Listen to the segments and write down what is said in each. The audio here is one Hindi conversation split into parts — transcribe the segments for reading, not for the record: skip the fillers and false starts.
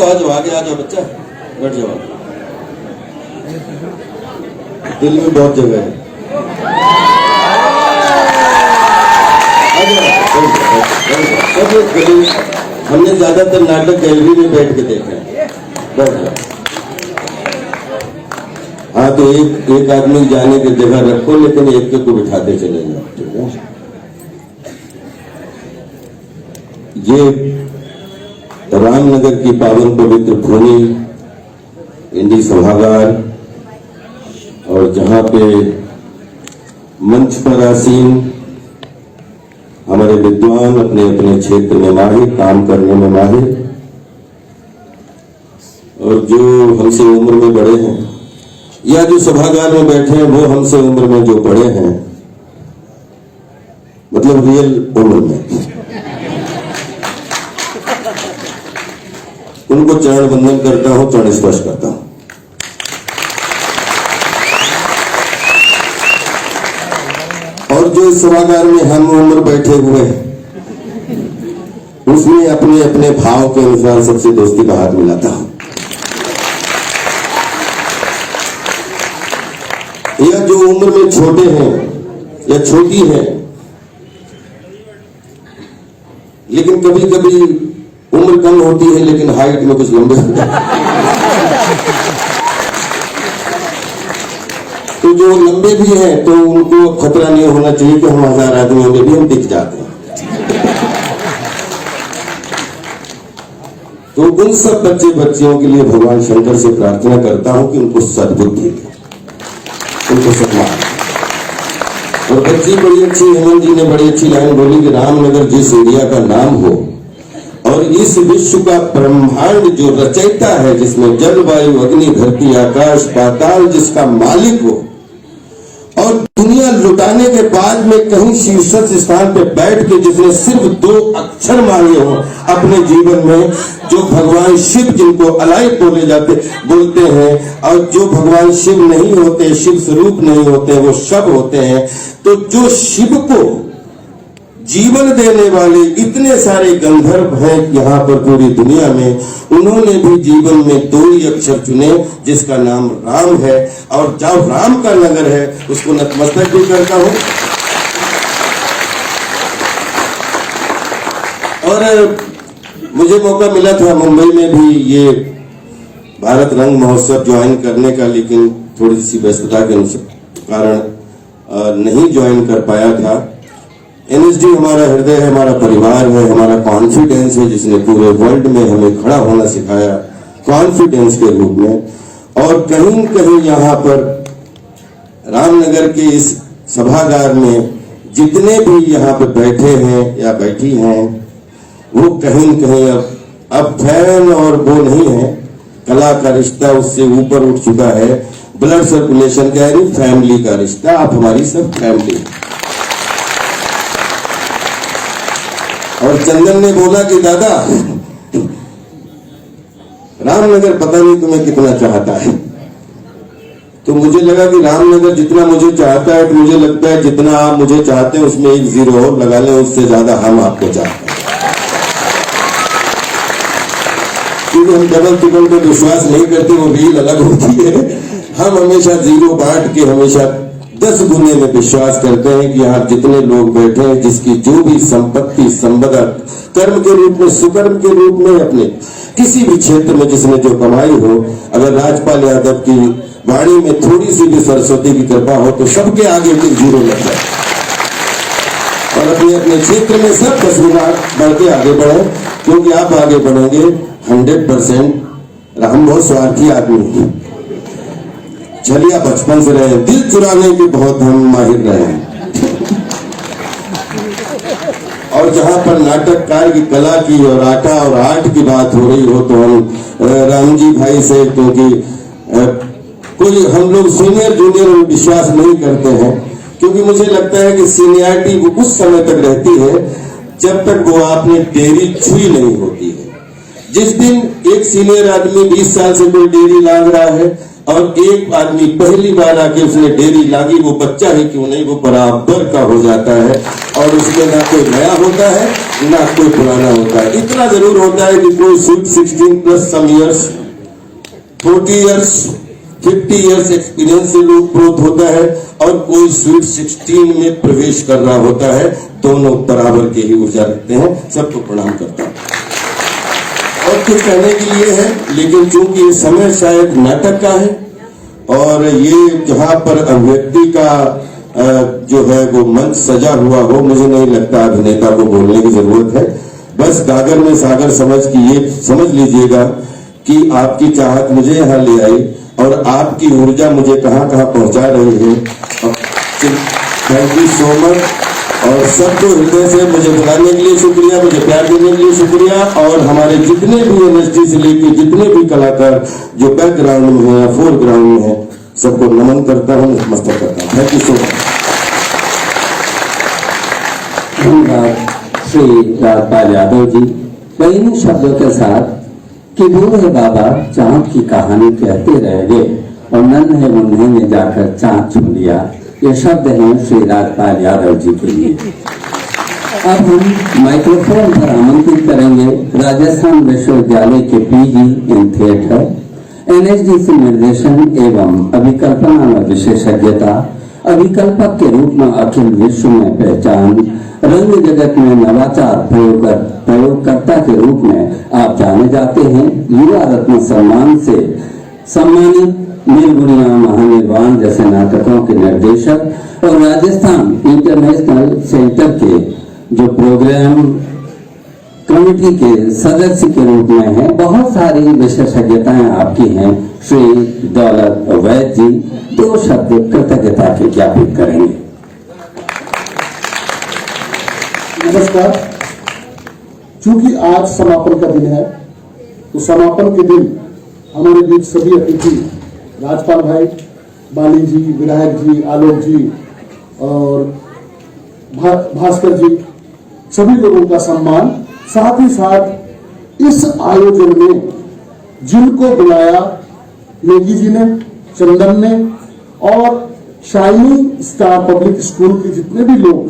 जाओ आगे आ जाओ बच्चा, बैठ जाओ। दिल में बहुत जगह है। हमने ज्यादातर नाटक गैलरी में बैठ के देखा है। बैठ जाओ। हाँ तो एक आदमी जाने की जगह रखो, लेकिन एक को बिठाते चले जाओ, ठीक है। ये रामनगर की पावन पवित्र भूमि, इंडी सभागार, और जहां पे मंच पर आसीन हमारे विद्वान अपने अपने क्षेत्र में माहिर, काम करने में माहिर, और जो हमसे उम्र में बड़े हैं या जो सभागार में बैठे हैं वो हमसे उम्र में जो बड़े हैं, मतलब रियल उम्र में, उनको चरण वंदन करता हूं, चरण स्पर्श करता हूं। और जो इस सभागार में हम उम्र बैठे हुए हैं, उसमें अपने अपने भाव के अनुसार सबसे दोस्ती का हाथ मिलाता हूं। या जो उम्र में छोटे हैं या छोटी हैं, लेकिन कभी कभी उम्र कम होती है लेकिन हाइट में कुछ लंबे होते हैं, तो जो लंबे भी हैं तो उनको खतरा नहीं होना चाहिए कि हम 1000 आदमियों में भी हम दिख जाते हैं। तो उन सब बच्चे बच्चियों के लिए भगवान शंकर से प्रार्थना करता हूं कि उनको सद्बुद्धि दे, उनको सम्मान। और बच्ची बड़ी अच्छी, हेमंत जी ने बड़ी अच्छी लाइन बोली कि रामनगर जिस एरिया का नाम हो और इस विश्व का ब्रह्मांड जो रचयिता है, जिसमें जल वायु अग्नि धरती आकाश पाताल जिसका मालिक हो, और दुनिया लुटाने के बाद में कहीं शीर्षस्थ स्थान पे बैठ के जिसने सिर्फ 2 अक्षर मांगे हो अपने जीवन में, जो भगवान शिव जिनको अलाइक बोलते हैं, और जो भगवान शिव नहीं होते, शिव स्वरूप नहीं होते, वो शब होते हैं। तो जो शिव को जीवन देने वाले इतने सारे गंधर्व हैं यहाँ पर पूरी दुनिया में, उन्होंने भी जीवन में 2 ही अक्षर चुने जिसका नाम राम है, और जब राम का नगर है उसको नतमस्तक भी करता हूं। और मुझे मौका मिला था मुंबई में भी ये भारत रंग महोत्सव ज्वाइन करने का, लेकिन थोड़ी सी व्यस्तता के कारण नहीं ज्वाइन कर पाया था। एनएसडी हमारा हृदय है, हमारा परिवार है, हमारा कॉन्फिडेंस है, जिसने पूरे वर्ल्ड में हमें खड़ा होना सिखाया कॉन्फिडेंस के रूप में। और कहीं कहीं यहाँ पर रामनगर के इस सभागार में जितने भी यहाँ पर बैठे हैं या बैठी हैं, वो कहीं कहीं अब फैन और वो नहीं है, कला का रिश्ता उससे ऊपर उठ चुका है, ब्लड सर्कुलेशन का यानी फैमिली का रिश्ता। आप हमारी सब फैमिली। और चंदन ने बोला कि दादा रामनगर पता नहीं तुम्हें कितना चाहता है। तो मुझे लगा कि रामनगर जितना मुझे चाहता है, तो मुझे लगता है जितना आप मुझे चाहते हैं उसमें 1 0 और लगा लें, उससे ज्यादा हम आपको चाहते हैं। क्योंकि हम डबल ट्रिपल पे विश्वास नहीं करते, वो रील अलग होती है। हम हमेशा 0 बांट के हमेशा 10 गुने में विश्वास करते हैं कि यहाँ जितने लोग बैठे हैं, जिसकी जो भी संपत्ति संपदा कर्म के रूप में, सुकर्म के रूप में, अपने किसी भी क्षेत्र में जिसने जो कमाई हो, अगर राजपाल यादव की वाणी में थोड़ी सी भी सरस्वती की कृपा हो तो सबके आगे 0 लग जाए। और अपने अपने क्षेत्र में सब 10 गुना बढ़ के आगे बढ़े, क्योंकि आप आगे बढ़ेंगे 100%। हम बहुत स्वार्थी आदमी हैं, छलिया बचपन से रहे, दिल चुराने के बहुत हम माहिर रहे हैं। और जहां पर नाटककार की कला की और आर्ट की बात हो रही हो, तो हम राम जी भाई से, क्योंकि कोई हम लोग सीनियर जूनियर में विश्वास नहीं करते हैं, क्योंकि मुझे लगता है कि सीनियरिटी वो उस समय तक रहती है जब तक वो आपने डेयरी छुई नहीं होती है। जिस दिन एक सीनियर आदमी 20 साल से कोई डेयरी लांग रहा है, और एक आदमी पहली बार आके उसने डेयरी लागी, वो बच्चा ही क्यों नहीं, वो बराबर का हो जाता है और उसमें ना कोई नया होता है ना कोई पुराना होता है। इतना जरूर होता है कि कोई sweet 16 plus some years, 40 years, 50 years experience से लोग ग्रोथ होता है और कोई स्वीट 16 में प्रवेश कर रहा होता है। दोनों बराबर के ही ऊर्जा रखते हैं। सबको प्रणाम करता हूं और कुछ कहने के लिए है, लेकिन चूंकि ये समय शायद नाटक का है और ये जहां पर अभिव्यक्ति का जो है वो मंच सजा हुआ हो, मुझे नहीं लगता अभिनेता को बोलने की जरूरत है। बस गागर में सागर समझ के ये समझ लीजिएगा कि आपकी चाहत मुझे यहाँ ले आई और आपकी ऊर्जा मुझे कहाँ कहाँ पहुंचा रही है। थैंक यू सो मच और सबको हृदय से मुझे बुलाने के लिए शुक्रिया, मुझे प्यार देने के लिए शुक्रिया और हमारे जितने भी एनएसडी से लेकर जितने भी कलाकार जो बैकग्राउंड में है या फोरग्राउंड में है, सबको नमन करता हूँ, नतमस्तक करता हूँ। Thank you so much. धन्यवाद श्री राजपाल यादव जी। वही इन शब्दों के साथ कि बूढ़े बाबा चांद की कहानी कहते रह गए और नन्हे मुन्ने ने जाकर चांद छू लिया, ये शब्द हैं श्री राजपाल यादव जी के लिए। अब हम माइक्रोफोन पर आमंत्रित करेंगे राजस्थान विश्वविद्यालय के पीजी इन थिएटर, एनएसडीसी निर्देशन एवं अभिकल्पना में विशेषज्ञता, अभिकल्पक के रूप में अखिल विश्व में पहचान, रंग जगत में नवाचार प्रयोगकर्ता के रूप में आप जाने जाते हैं। युवा रत्न सम्मान से सम्मानित नीलगुड़िया महानिर्वाण जैसे नाटकों के निर्देशक और राजस्थान इंटरनेशनल सेंटर के जो प्रोग्राम कमेटी के सदस्य के रूप में हैं। बहुत सारी विशेषज्ञताएं आपकी हैं। श्री दौलत वैद जी 2 शब्द कृतज्ञता के ज्ञापित करेंगे। नमस्कार। चूंकि आज समापन का दिन है, तो समापन के दिन हमारे बीच सभी अतिथि राजपाल भाई, बाली जी, विधायक जी, आलोक जी और भास्कर जी, सभी लोगों का सम्मान, साथ ही साथ इस आयोजन में जिनको बुलाया योगी जी ने, चंदन ने और शाइनिंग स्टार पब्लिक स्कूल के जितने भी लोग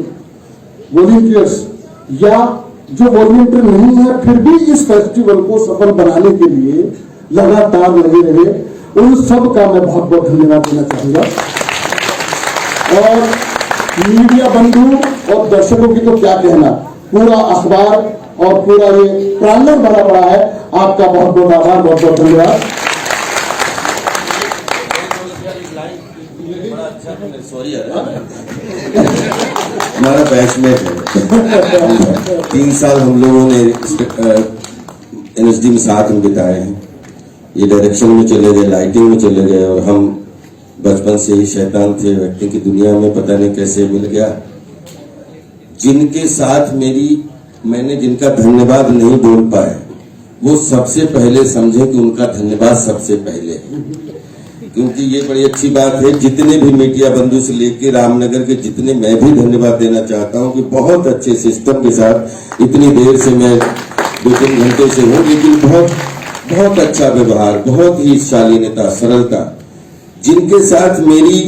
वॉलंटियर्स या जो वॉलंटियर नहीं है फिर भी इस फेस्टिवल को सफल बनाने के लिए लगातार लगे रहे, उन सब का मैं बहुत बहुत धन्यवाद देना चाहूंगा। और मीडिया बंधु और दर्शकों की तो क्या कहना, पूरा अखबार और पूरा ये प्रांगण भरा पड़ा है। आपका बहुत बहुत आभार, बहुत बहुत धन्यवाद। सॉरी हमारा बैचमेट है 3 साल हम लोगों ने एनएसडी में साथ में बिताए हैं। ये डायरेक्शन में चले गए, लाइटिंग में चले गए और हम बचपन से ही शैतान थे। एक्टिंग की दुनिया में पता नहीं कैसे मिल गया। जिनके साथ मैंने जिनका धन्यवाद नहीं बोल पाए, वो सबसे पहले समझे कि उनका धन्यवाद सबसे पहले है। क्योंकि ये बड़ी अच्छी बात है, जितने भी मीडिया बंधु से लेकर रामनगर के जितने, मैं भी धन्यवाद देना चाहता हूं कि बहुत अच्छे सिस्टम के साथ इतनी देर से मैं 2-3 घंटे से हूं, लेकिन बहुत अच्छा व्यवहार, बहुत ही शालीनता, सरलता। जिनके साथ मेरी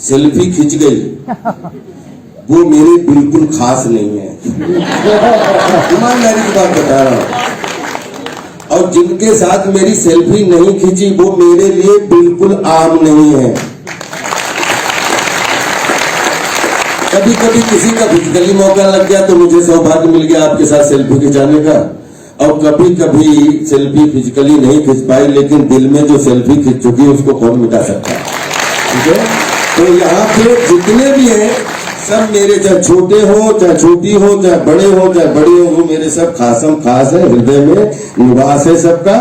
सेल्फी खिंच गई वो मेरे बिल्कुल खास नहीं है, ईमानदारी की बात बता रहा हूं। और जिनके साथ मेरी सेल्फी नहीं खींची वो मेरे लिए बिल्कुल आम नहीं है। कभी कभी किसी का फिजिकली मौका लग गया तो मुझे सौभाग्य मिल गया आपके साथ सेल्फी खिंचाने का, और कभी कभी सेल्फी फिजिकली नहीं खिंच पाई, लेकिन दिल में जो सेल्फी खिंच चुकी उसको कौन मिटा सकता है, ठीक है। तो यहाँ पे जितने भी हैं सब मेरे, चाहे छोटे हो चाहे छोटी हो, चाहे बड़े हो चाहे बड़े हो, वो मेरे सब खासम खास है, हृदय में निवास है सबका।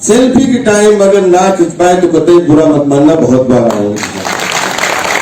सेल्फी के टाइम अगर ना खिंच पाए तो कतई बुरा मत मानना, बहुत बार आए।